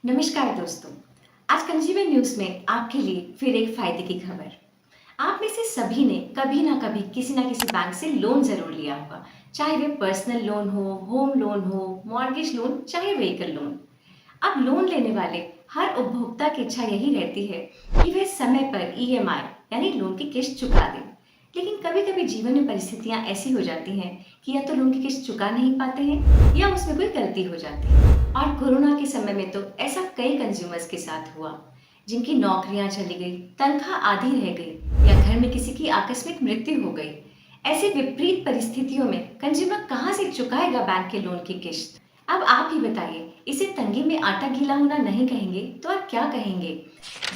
नमस्कार दोस्तों। आज कंज्यूमर न्यूज़ में आपके लिए फिर एक फ़ायदे की खबर। आप में से सभी ने कभी ना कभी किसी ना किसी बैंक से लोन ज़रूर लिया होगा, चाहे वे पर्सनल लोन हो, होम लोन हो, मॉर्गेज लोन, चाहे व्हीकल लोन। अब लोन लेने वाले हर उपभोक्ता की इच्छा यही रहती है कि वे समय पर ईएमआई यानी लोन की किश्त चुका दें। लेकिन कभी-कभी जीवन में परिस्थितियां ऐसी हो जाती हैं कि या तो लोन की किश्त चुका नहीं पाते हैं या उसमें कोई गलती हो जाती है। और कोरोना के समय में तो ऐसा कई कंज्यूमर्स के साथ हुआ, जिनकी नौकरियां चली गई, तनख्वाह आधी रह गई या घर में किसी की आकस्मिक मृत्यु हो गई। ऐसी विपरीत परिस्थितियों में कंज्यूमर कहाँ से चुकाएगा बैंक के लोन की किश्त? अब आप ही बताइए, इसे तंगी में आटा गीला होना नहीं कहेंगे तो आप क्या कहेंगे?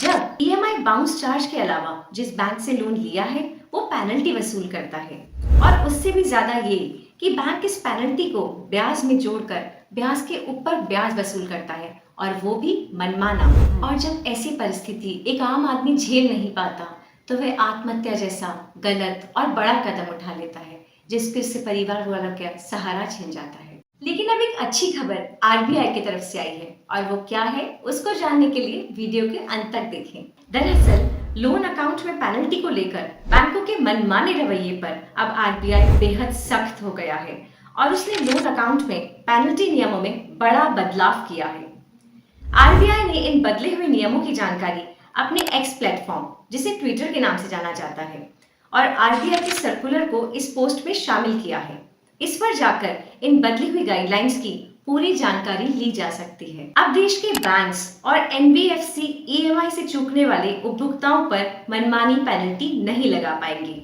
जब ईएमआई बाउंस चार्ज के अलावा जिस बैंक से लोन लिया है वो पेनल्टी वसूल करता है, और उससे भी ज्यादा ये कि बैंक इस पेनल्टी को ब्याज में जोड़कर ब्याज के ऊपर ब्याज वसूल करता है, और वो भी मनमाना। और जब ऐसी परिस्थिति एक आम आदमी झेल नहीं पाता तो वह आत्महत्या जैसा गलत और बड़ा कदम उठा लेता है, जिसके उससे परिवार वालों का सहारा छिन जाता है। लेकिन अब एक अच्छी खबर आरबीआई की तरफ से आई है, और वो क्या है उसको जानने के लिए वीडियो के अंत तक देखें। दरअसल लोन अकाउंट में पेनल्टी को लेकर बैंकों के मनमाने रवैये पर अब आरबीआई बेहद सख्त हो गया है, और उसने लोन अकाउंट में पेनल्टी नियमों में बड़ा बदलाव किया है। आरबीआई ने इन बदले हुए नियमों की जानकारी अपने एक्स प्लेटफॉर्म, जिसे ट्विटर के नाम से जाना जाता है, और आरबीआई के सर्कुलर को इस पोस्ट में शामिल किया है। इस पर जाकर इन बदली हुई गाइडलाइंस की पूरी जानकारी ली जा सकती है। अब देश के बैंक्स और एनबीएफसी ईएमआई से चूकने वाले उपभोक्ताओं पर मनमानी पेनल्टी नहीं लगा पाएंगे।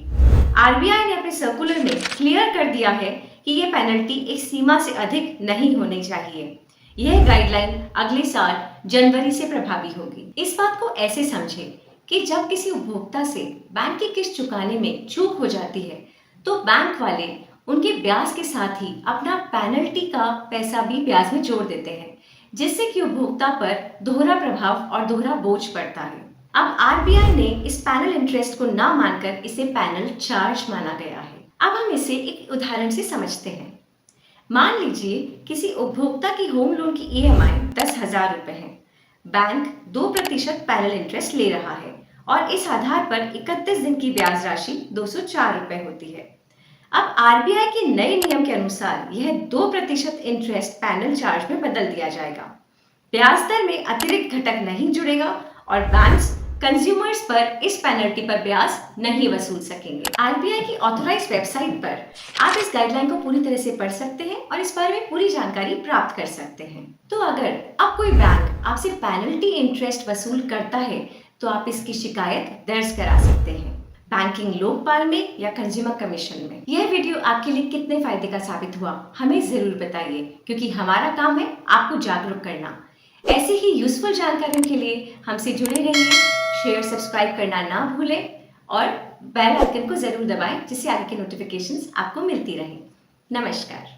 आरबीआई ने अपने सर्कुलर में क्लियर कर दिया है कि ये पेनल्टी एक सीमा से अधिक नहीं होनी चाहिए। यह गाइडलाइन अगले साल जनवरी से प्रभावी होगी। इस बात को ऐसे समझें कि जब किसी उपभोक्ता से बैंक की किस्त चुकाने में चूक हो जाती है, तो बैंक वाले उनके ब्याज के साथ ही अपना पेनल्टी का पैसा भी ब्याज में जोड़ देते हैं, जिससे कि उपभोक्ता पर दोहरा प्रभाव और दोहरा बोझ पड़ता है। अब आरबीआई ने इस पैनल इंटरेस्ट को ना मानकर इसे पैनल चार्ज माना गया है। अब हम इसे एक उदाहरण से समझते हैं। मान लीजिए किसी उपभोक्ता की होम लोन की ईएमआई 10,000 रुपए है। बैंक 2% पैनल इंटरेस्ट ले रहा है, और इस आधार पर 31 दिन की ब्याज राशि 204 रुपए होती है। अब आरबीआई के नए नियम के अनुसार यह 2% इंटरेस्ट पैनल चार्ज में बदल दिया जाएगा। ब्याज दर में अतिरिक्त घटक नहीं जुड़ेगा, और बैंक्स कंज्यूमर्स पर इस पेनल्टी पर ब्याज नहीं वसूल सकेंगे। आरबीआई की ऑथराइज्ड वेबसाइट पर आप इस गाइडलाइन को पूरी तरह से पढ़ सकते हैं और इस बारे में पूरी जानकारी प्राप्त कर सकते हैं। तो अगर अब कोई बैंक आपसे पेनल्टी इंटरेस्ट वसूल करता है तो आप इसकी शिकायत दर्ज करा सकते हैं, बैंकिंग लोकपाल में या कंज्यूमर कमीशन में। यह वीडियो आपके लिए कितने फायदे का साबित हुआ हमें जरूर बताइए, क्योंकि हमारा काम है आपको जागरूक करना। ऐसे ही यूजफुल जानकारियों के लिए हमसे जुड़े रहिए, शेयर सब्सक्राइब करना ना भूलें, और बेल आइकन को जरूर दबाएं, जिससे आगे की नोटिफिकेशंस आपको मिलती रहें। नमस्कार।